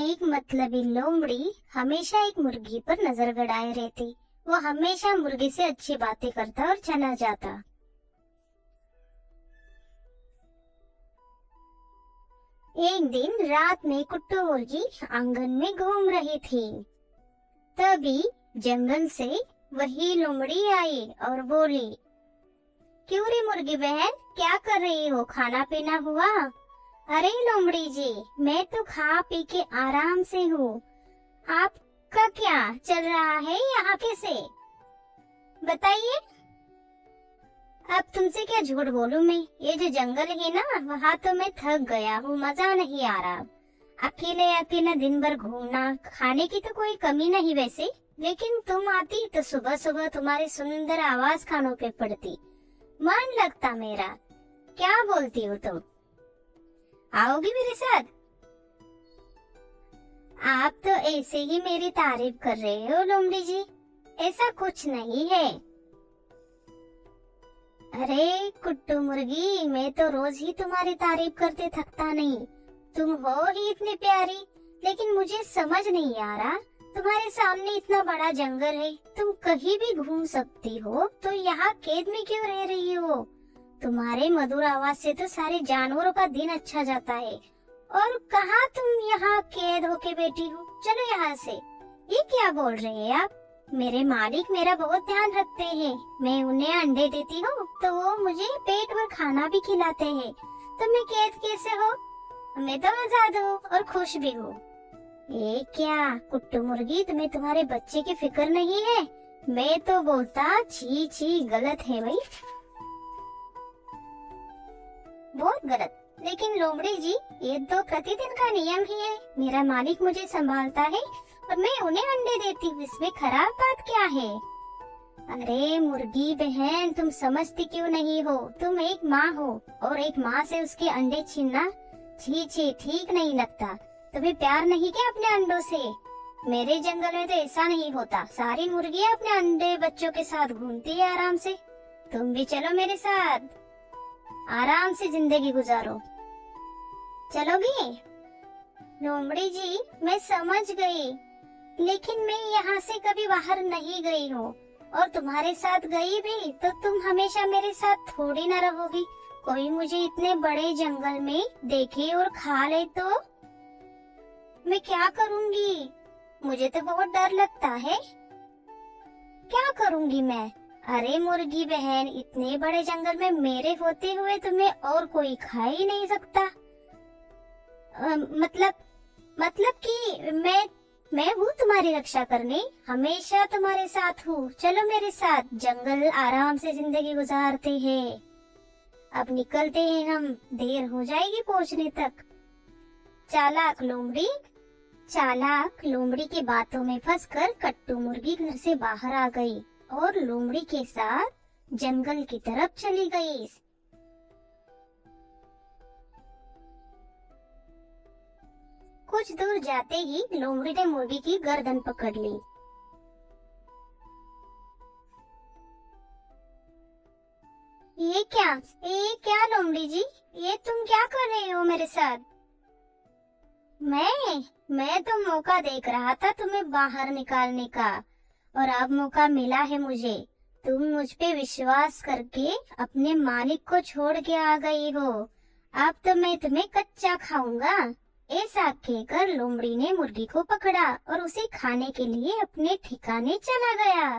एक मतलबी लोमड़ी हमेशा एक मुर्गी पर नजर गड़ाए रहती। वो हमेशा मुर्गी से अच्छी बातें करता और चला जाता। एक दिन रात में कुट्टू मुर्गी आंगन में घूम रही थी। तभी जंगल से वही लोमड़ी आई और बोली, क्यों रे मुर्गी बहन, क्या कर रही हो? खाना पीना हुआ? अरे लोमड़ी जी, मैं तो खा पी के आराम से हूँ। आपका क्या चल रहा है यहाँ कैसे? बताइए। अब तुमसे क्या झूठ बोलूं मैं? ये जो जंगल है ना, वहाँ तो मैं थक गया हूँ, मजा नहीं आ रहा। अकेले अकेले दिन भर घूमना, खाने की तो कोई कमी नहीं वैसे, लेकिन तुम आती तो सुबह सुबह तुम्हारी सुंदर आवाज कानों पे पड़ती, मन लगता मेरा। क्या बोलती हो तुम? आओगी मेरे साथ? आप तो ऐसे ही मेरी तारीफ कर रहे हो लोमड़ी जी, ऐसा कुछ नहीं है। अरे कुट्टू मुर्गी, मैं तो रोज ही तुम्हारी तारीफ करते थकता नहीं। तुम हो ही इतनी प्यारी, लेकिन मुझे समझ नहीं आ रहा, तुम्हारे सामने इतना बड़ा जंगल है, तुम कहीं भी घूम सकती हो, तो यहाँ कैद में क्यों रह रही हो? तुम्हारे मधुर आवाज से तो सारे जानवरों का दिन अच्छा जाता है, और कहाँ तुम यहाँ कैद होके बैठी हो? चलो यहाँ से। ये क्या बोल रहे हैं आप? मेरे मालिक मेरा बहुत ध्यान रखते हैं, मैं उन्हें अंडे देती हूँ तो वो मुझे पेट भर खाना भी खिलाते हैं, तो मैं कैद कैसे हो? मैं तो आजाद हूँ और खुश भी हूँ। ये क्या कुट्टू मुर्गी, तुम्हें तुम्हारे बच्चे की फिक्र नहीं है? मैं तो बोलता छी छी, गलत है भाई, बहुत गलत। लेकिन लोमड़ी जी, ये तो प्रतिदिन का नियम ही है। मेरा मालिक मुझे संभालता है और मैं उन्हें अंडे देती हूँ, इसमें खराब बात क्या है? अरे मुर्गी बहन, तुम समझती क्यों नहीं हो? तुम एक माँ हो और एक माँ से उसके अंडे छीनना छी छी ठीक नहीं लगता। तुम्हें प्यार नहीं क्या अपने अंडों से? मेरे जंगल में तो ऐसा नहीं होता, सारी मुर्गियाँ अपने अंडे बच्चों के साथ घूमती है आराम से। तुम भी चलो मेरे साथ, आराम से जिंदगी गुजारो। चलोगी? लोमड़ी जी, मैं समझ गई, लेकिन मैं यहाँ से कभी बाहर नहीं गई हूँ, और तुम्हारे साथ गई भी तो तुम हमेशा मेरे साथ थोड़ी न रहोगी। कोई मुझे इतने बड़े जंगल में देखे और खा ले तो मैं क्या करूँगी? मुझे तो बहुत डर लगता है। क्या करूँगी मैं? अरे मुर्गी बहन, इतने बड़े जंगल में मेरे होते हुए तुम्हें और कोई खा ही नहीं सकता। मतलब कि मैं हूँ तुम्हारी रक्षा करने, हमेशा तुम्हारे साथ हूँ। चलो मेरे साथ, जंगल आराम से जिंदगी गुजारते हैं। अब निकलते हैं हम, देर हो जाएगी पहुँचने तक। चालाक लोमड़ी की बातों में फंसकर कट्टू मुर्गी घर से बाहर आ गई और लोमड़ी के साथ जंगल की तरफ चली गई। कुछ दूर जाते ही लोमड़ी ने मुर्गी की गर्दन पकड़ ली। ये क्या लोमड़ी जी, ये तुम क्या कर रहे हो मेरे साथ? मैं तो मौका देख रहा था तुम्हें बाहर निकालने का, और अब मौका मिला है मुझे। तुम मुझ पे विश्वास करके अपने मालिक को छोड़ के आ गई हो, अब तो मैं तुम्हें कच्चा खाऊंगा। ऐसा कहकर लोमड़ी ने मुर्गी को पकड़ा और उसे खाने के लिए अपने ठिकाने चला गया।